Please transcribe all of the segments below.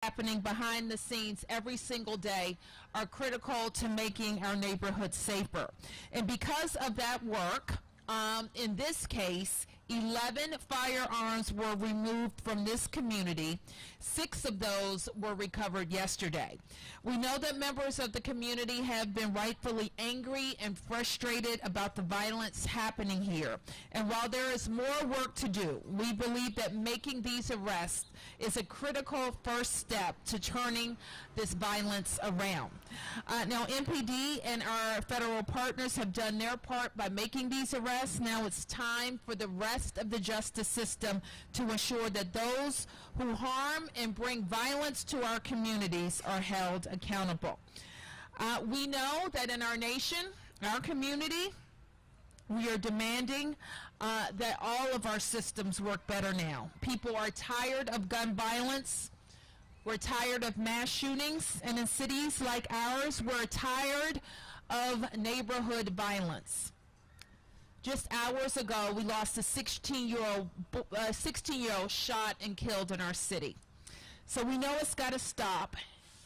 happening behind the scenes every single day are critical to making our neighborhoods safer. And because of that work, in this case, 11 firearms were removed from this community. 6 of those were recovered yesterday. We know that members of the community have been rightfully angry and frustrated about the violence happening here. And while there is more work to do, we believe that making these arrests is a critical first step to turning this violence around. Now, MPD and our federal partners have done their part by making these arrests. Now it's time for the rest of the justice system to ensure that those who harm and bring violence to our communities are held accountable. We know that in our nation, our community, we are demanding that all of our systems work better now. People are tired of gun violence. We're tired of mass shootings. And in cities like ours, we're tired of neighborhood violence. Just hours ago, we lost a 16-year-old shot and killed in our city. So we know it's got to stop.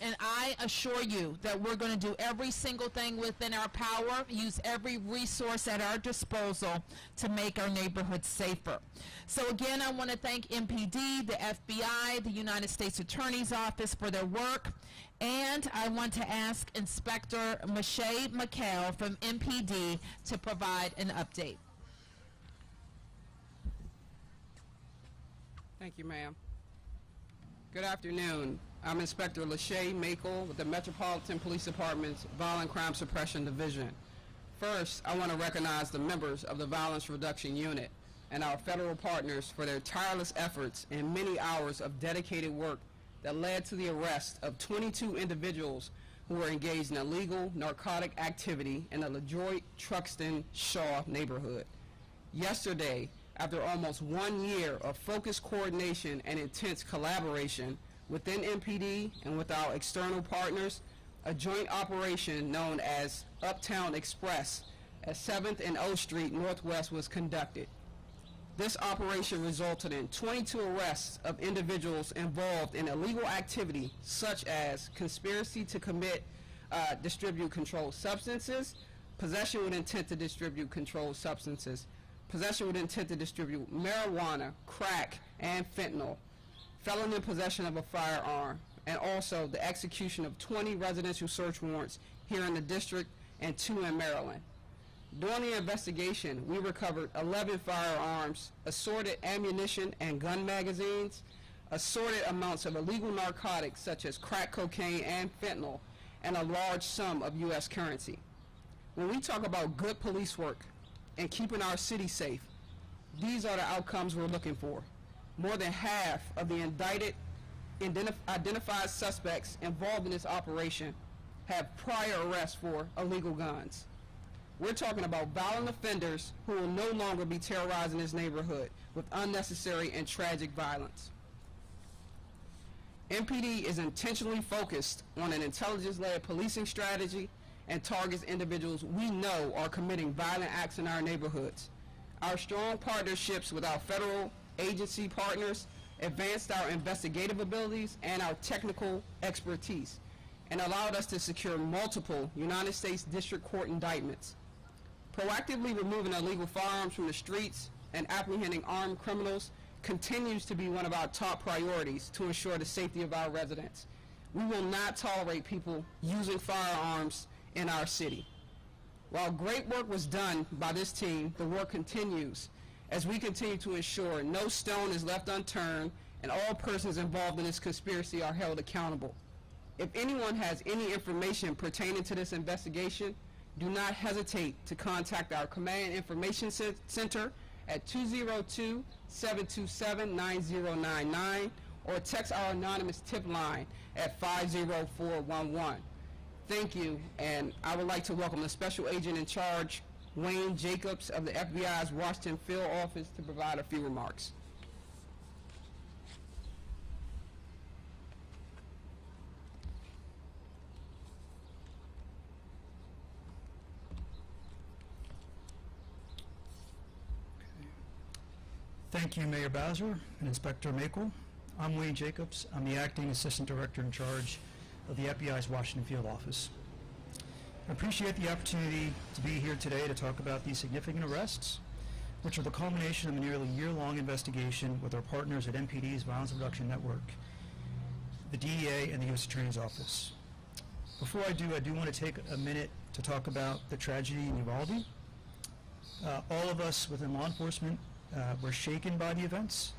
And I assure you that we're going to do every single thing within our power, use every resource at our disposal to make our neighborhoods safer. So again, I want to thank MPD, the FBI, the United States Attorney's Office for their work. And I want to ask Inspector Muriel from MPD to provide an update. Thank you, ma'am. Good afternoon. I'm Inspector Muriel with the Metropolitan Police Department's Violent Crime Suppression Division. First, I want to recognize the members of the Violence Reduction Unit and our federal partners for their tireless efforts and many hours of dedicated work that led to the arrest of 22 individuals who were engaged in illegal narcotic activity in the LaDroit-Truxton-Shaw neighborhood. Yesterday, after almost 1 year of focused coordination and intense collaboration within MPD and with our external partners, a joint operation known as Uptown Express at 7th and O Street Northwest was conducted. This operation resulted in 22 arrests of individuals involved in illegal activity such as conspiracy to distribute controlled substances, possession with intent to distribute controlled substances, possession with intent to distribute marijuana, crack, and fentanyl, felon in possession of a firearm, and also the execution of 20 residential search warrants here in the district and 2 in Maryland. During the investigation, we recovered 11 firearms, assorted ammunition and gun magazines, assorted amounts of illegal narcotics such as crack cocaine and fentanyl, and a large sum of U.S. currency. When we talk about good police work and keeping our city safe, these are the outcomes we're looking for. More than half of the identified suspects involved in this operation have prior arrests for illegal guns. We're talking about violent offenders who will no longer be terrorizing this neighborhood with unnecessary and tragic violence. MPD is intentionally focused on an intelligence-led policing strategy and targets individuals we know are committing violent acts in our neighborhoods. Our strong partnerships with our federal agency partners advanced our investigative abilities and our technical expertise and allowed us to secure multiple United States District Court indictments. Proactively removing illegal firearms from the streets and apprehending armed criminals continues to be one of our top priorities to ensure the safety of our residents. We will not tolerate people using firearms in our city. While great work was done by this team, the work continues as we continue to ensure no stone is left unturned and all persons involved in this conspiracy are held accountable. If anyone has any information pertaining to this investigation, do not hesitate to contact our Command Information Center at 202-727-9099 or text our anonymous tip line at 50411. Thank you, and I would like to welcome the Special Agent in Charge, Wayne Jacobs of the FBI's Washington Field Office, to provide a few remarks. Thank you, Mayor Bowser and Inspector Muriel. I'm Wayne Jacobs. I'm the Acting Assistant Director in charge of the FBI's Washington Field Office. I appreciate the opportunity to be here today to talk about these significant arrests, which are the culmination of a nearly year-long investigation with our partners at MPD's Violence Reduction Network, the DEA, and the U.S. Attorney's Office. Before I do want to take a minute to talk about the tragedy in Uvalde. All of us within law enforcement were shaken by the events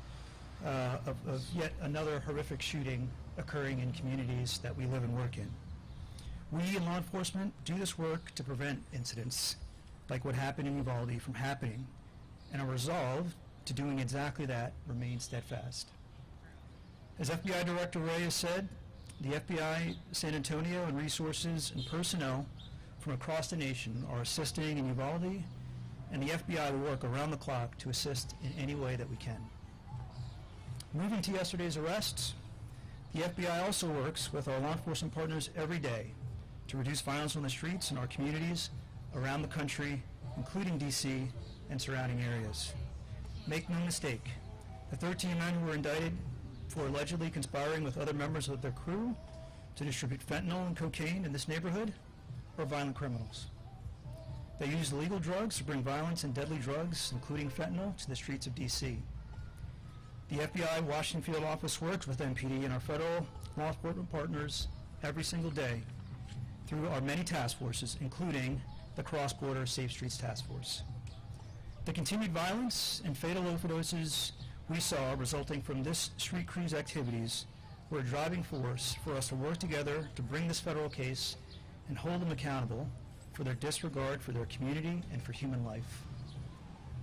of yet another horrific shooting occurring in communities that we live and work in. We in law enforcement do this work to prevent incidents like what happened in Uvalde from happening, and our resolve to doing exactly that remains steadfast. As FBI Director Ray has said, the FBI San Antonio and resources and personnel from across the nation are assisting in Uvalde, and the FBI will work around the clock to assist in any way that we can. Moving to yesterday's arrests, the FBI also works with our law enforcement partners every day to reduce violence on the streets in our communities around the country, including D.C. and surrounding areas. Make no mistake, the 13 men who were indicted for allegedly conspiring with other members of their crew to distribute fentanyl and cocaine in this neighborhood are violent criminals. They use illegal drugs to bring violence and deadly drugs, including fentanyl, to the streets of D.C. The FBI Washington Field Office works with MPD and our federal law enforcement partners every single day through our many task forces, including the Cross-Border Safe Streets Task Force. The continued violence and fatal overdoses we saw resulting from this street crew's activities were a driving force for us to work together to bring this federal case and hold them accountable for their disregard for their community and for human life.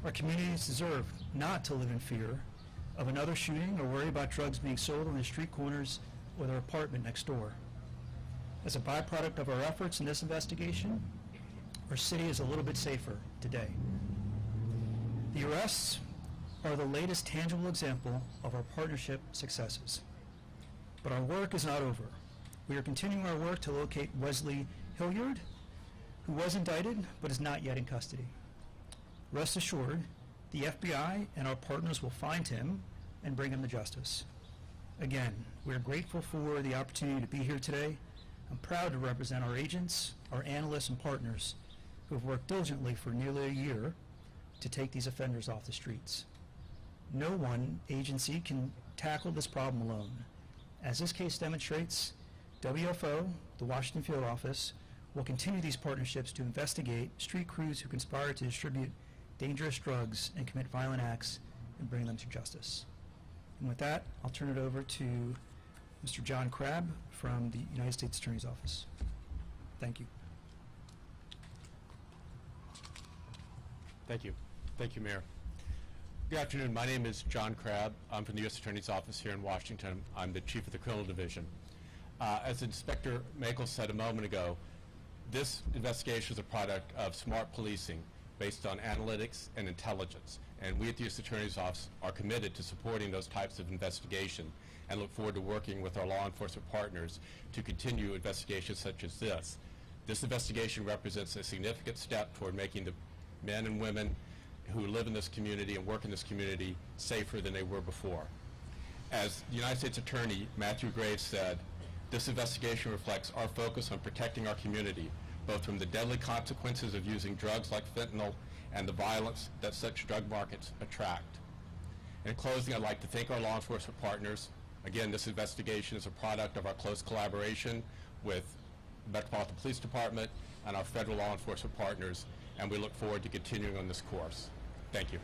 Our communities deserve not to live in fear of another shooting or worry about drugs being sold on the street corners or their apartment next door. As a byproduct of our efforts in this investigation, our city is a little bit safer today. The arrests are the latest tangible example of our partnership successes. But our work is not over. We are continuing our work to locate Wesley Hilliard, who was indicted but is not yet in custody. Rest assured, the FBI and our partners will find him and bring him to justice. Again, we are grateful for the opportunity to be here today. I'm proud to represent our agents, our analysts, and partners who have worked diligently for nearly a year to take these offenders off the streets. No one agency can tackle this problem alone. As this case demonstrates, WFO, the Washington Field Office, will continue these partnerships to investigate street crews who conspire to distribute dangerous drugs and commit violent acts and bring them to justice. And with that, I'll turn it over to Mr. John Crabb from the United States Attorney's Office. Thank you. Thank you. Thank you, Mayor. Good afternoon. My name is John Crabb. I'm from the U.S. Attorney's Office here in Washington. I'm the Chief of the Criminal Division. As Inspector Makel said a moment ago, this investigation is a product of smart policing based on analytics and intelligence. And we at the U.S. Attorney's Office are committed to supporting those types of investigation and look forward to working with our law enforcement partners to continue investigations such as this. This investigation represents a significant step toward making the men and women who live in this community and work in this community safer than they were before. As the United States Attorney Matthew Graves said, this investigation reflects our focus on protecting our community, both from the deadly consequences of using drugs like fentanyl and the violence that such drug markets attract. In closing, I'd like to thank our law enforcement partners. Again, this investigation is a product of our close collaboration with the Metropolitan Police Department and our federal law enforcement partners, and we look forward to continuing on this course. Thank you.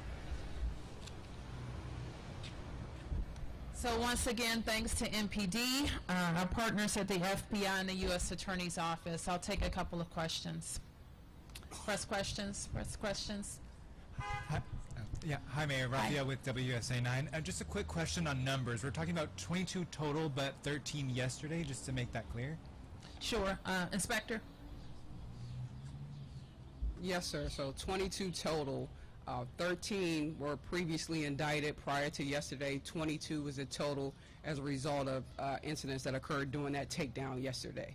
So once again, thanks to MPD, our partners at the FBI and the U.S. Attorney's Office. I'll take a couple of questions. Press questions. Hi, Mayor. Raphael with WSA9. Just a quick question on numbers. We're talking about 22 total, but 13 yesterday, just to make that clear. Sure. Inspector? Yes, sir. So 22 total. 13 were previously indicted prior to yesterday. 22 was a total as a result of incidents that occurred during that takedown yesterday.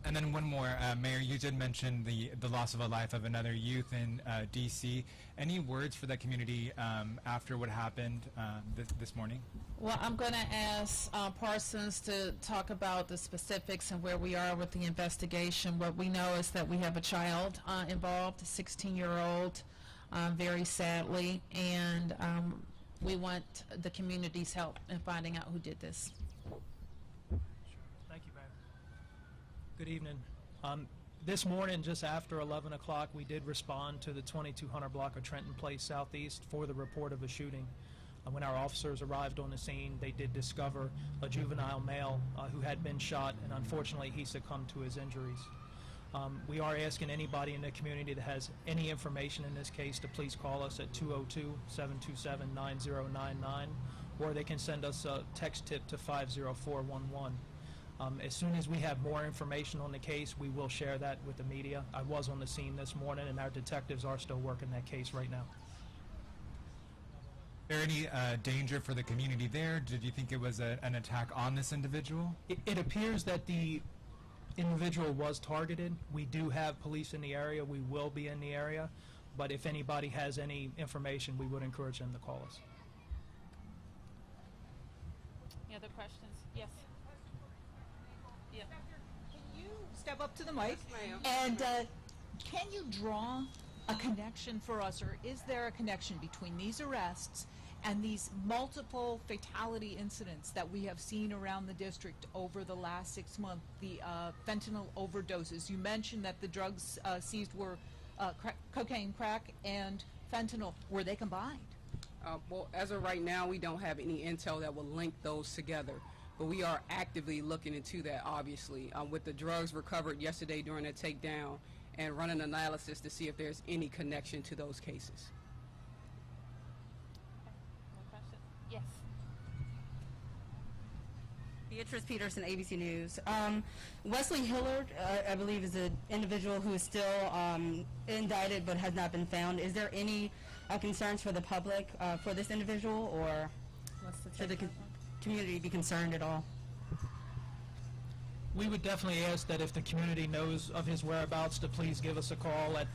And then one more, Mayor, you did mention the loss of a life of another youth in D.C. Any words for that community after what happened this morning? Well, I'm going to ask Parsons to talk about the specifics and where we are with the investigation. What we know is that we have a child involved, a 16-year-old, very sadly, and we want the community's help in finding out who did this. Thank you, Mayor. Good evening. This morning, just after 11 o'clock, we did respond to the 2200 block of Trenton Place Southeast for the report of a shooting. When our officers arrived on the scene, they did discover a juvenile male who had been shot, and unfortunately he succumbed to his injuries. We are asking anybody in the community that has any information in this case to please call us at 202-727-9099, or they can send us a text tip to 50411. As soon as we have more information on the case, we will share that with the media. I was on the scene this morning, and our detectives are still working that case right now. Is there any danger for the community there? Did you think it was an attack on this individual? It appears that the individual was targeted. We do have police in the area. We will be in the area. But if anybody has any information, we would encourage them to call us. Any other questions? Yes. Yeah. Can you step up to the mic? ma'am. And can you draw a connection for us, or is there a connection between these arrests and these multiple fatality incidents that we have seen around the district over the last 6 months, the fentanyl overdoses? You mentioned that the drugs seized were cocaine, crack, and fentanyl. Were they combined? Well, as of right now, we don't have any intel that will link those together. But we are actively looking into that, obviously, with the drugs recovered yesterday during a takedown and running analysis to see if there's any connection to those cases. More questions? Yes. Beatrice Peterson, ABC News. Wesley Hillard, I believe, is an individual who is still indicted but has not been found. Is there any concerns for the public for this individual, or should the community be concerned at all? We would definitely ask that if the community knows of his whereabouts to please give us a call at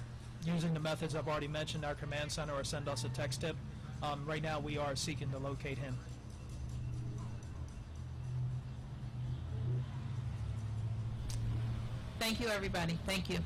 using the methods I've already mentioned, our command center, or send us a text tip. Right now we are seeking to locate him. Thank you, everybody. Thank you.